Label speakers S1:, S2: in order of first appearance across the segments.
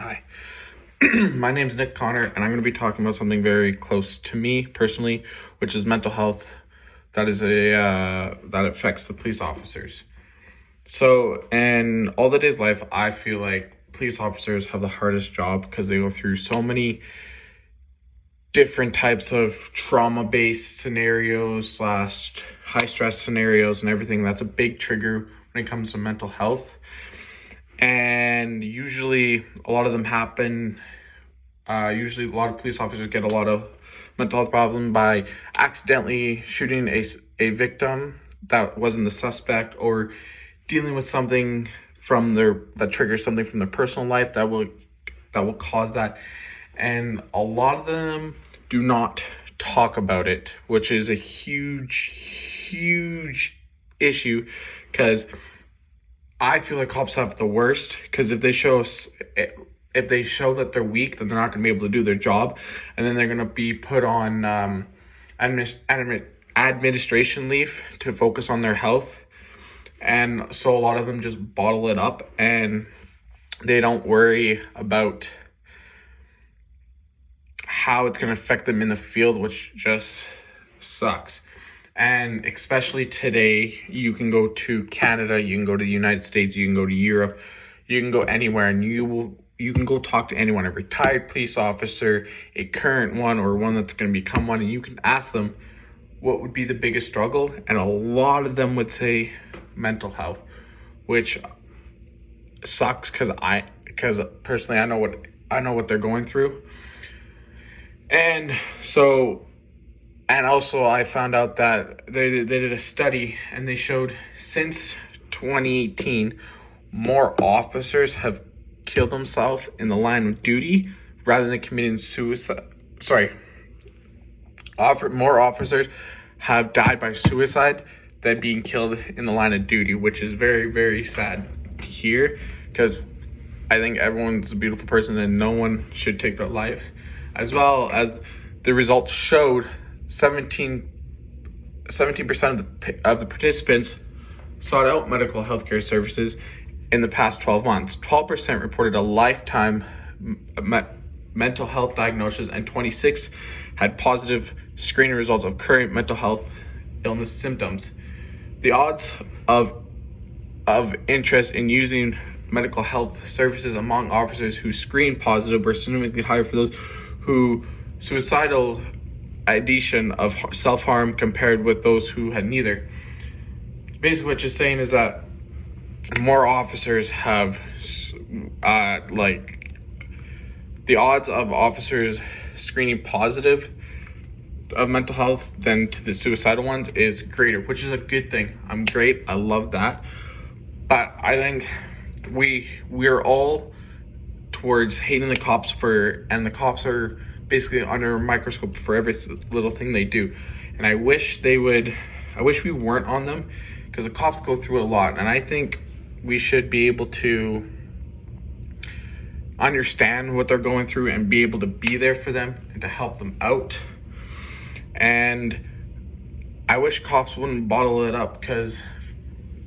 S1: Hi, my name's Nick Connor, and I'm going to be talking about something very close to me personally, which is mental health. That affects the police officers. So, in all the days' life, I feel like police officers have the hardest job because they go through so many different types of trauma-based scenarios slash high-stress scenarios and everything. That's a big trigger when it comes to mental health. And usually a lot of them happen. Usually a lot of police officers get a lot of mental health problems by accidentally shooting a victim that wasn't the suspect, or dealing with something that triggers something from their personal life that will cause that. And a lot of them do not talk about it, which is a huge issue, because I feel like cops have the worst, because if they show that they're weak, then they're not going to be able to do their job, and then they're going to be put on administration leave to focus on their health. And so a lot of them just bottle it up, and they don't worry about how it's going to affect them in the field, which just sucks. And especially today, you can go to Canada, you can go to the United States, you can go to Europe, you can go anywhere, and you can go talk to anyone, a retired police officer, a current one, or one that's going to become one, and you can ask them what would be the biggest struggle, and a lot of them would say mental health, which sucks, because personally I know what they're going through. And also I found out that they did a study, and they showed since 2018 more officers have killed themselves in the line of duty rather than committing suicide. More officers have died by suicide than being killed in the line of duty, which is very, very sad to hear, because I think everyone's a beautiful person and no one should take their lives. As well as the results showed, 17% of the participants sought out medical health care services in the past 12 months. 12% reported a lifetime mental health diagnosis, and 26 had positive screening results of current mental health illness symptoms. The odds of interest in using medical health services among officers who screened positive were significantly higher for those who suicidal ideation of self-harm compared with those who had neither. Basically what you're saying is that more officers have the odds of officers screening positive of mental health than to the suicidal ones is greater, which is a good thing. I love that. But I think we're all towards hating the cops and the cops are basically under a microscope for every little thing they do. And I wish we weren't on them, because the cops go through a lot, and I think we should be able to understand what they're going through and be able to be there for them and to help them out. And I wish cops wouldn't bottle it up, because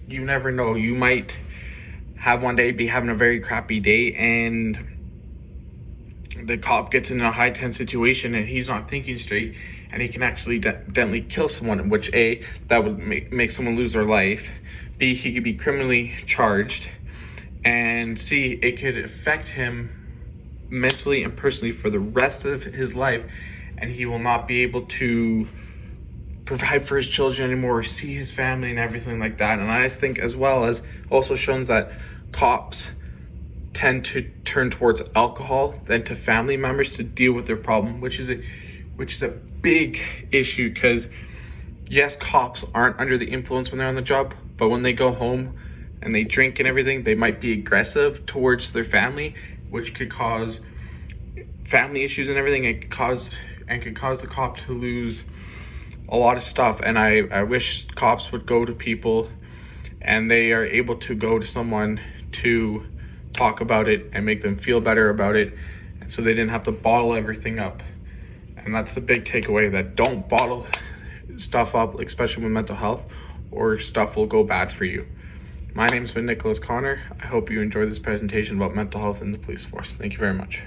S1: you never know. You might have one day be having a very crappy day, and the cop gets in a high tense situation and he's not thinking straight, and he can actually definitely kill someone, which that would make someone lose their life. B, he could be criminally charged, and C, it could affect him mentally and personally for the rest of his life, and he will not be able to provide for his children anymore, or see his family and everything like that. And I think, as well as also shows that cops tend to turn towards alcohol than to family members to deal with their problem, which is a big issue, because yes, cops aren't under the influence when they're on the job, but when they go home and they drink and everything, they might be aggressive towards their family, which could cause family issues and everything. It could cause the cop to lose a lot of stuff. And I wish cops would go to people and they are able to go to someone to talk about it and make them feel better about it, and so they didn't have to bottle everything up. And that's the big takeaway, that don't bottle stuff up, especially with mental health, or stuff will go bad for you. My name's been Nicholas Connor. I hope you enjoyed this presentation about mental health in the police force. Thank you very much.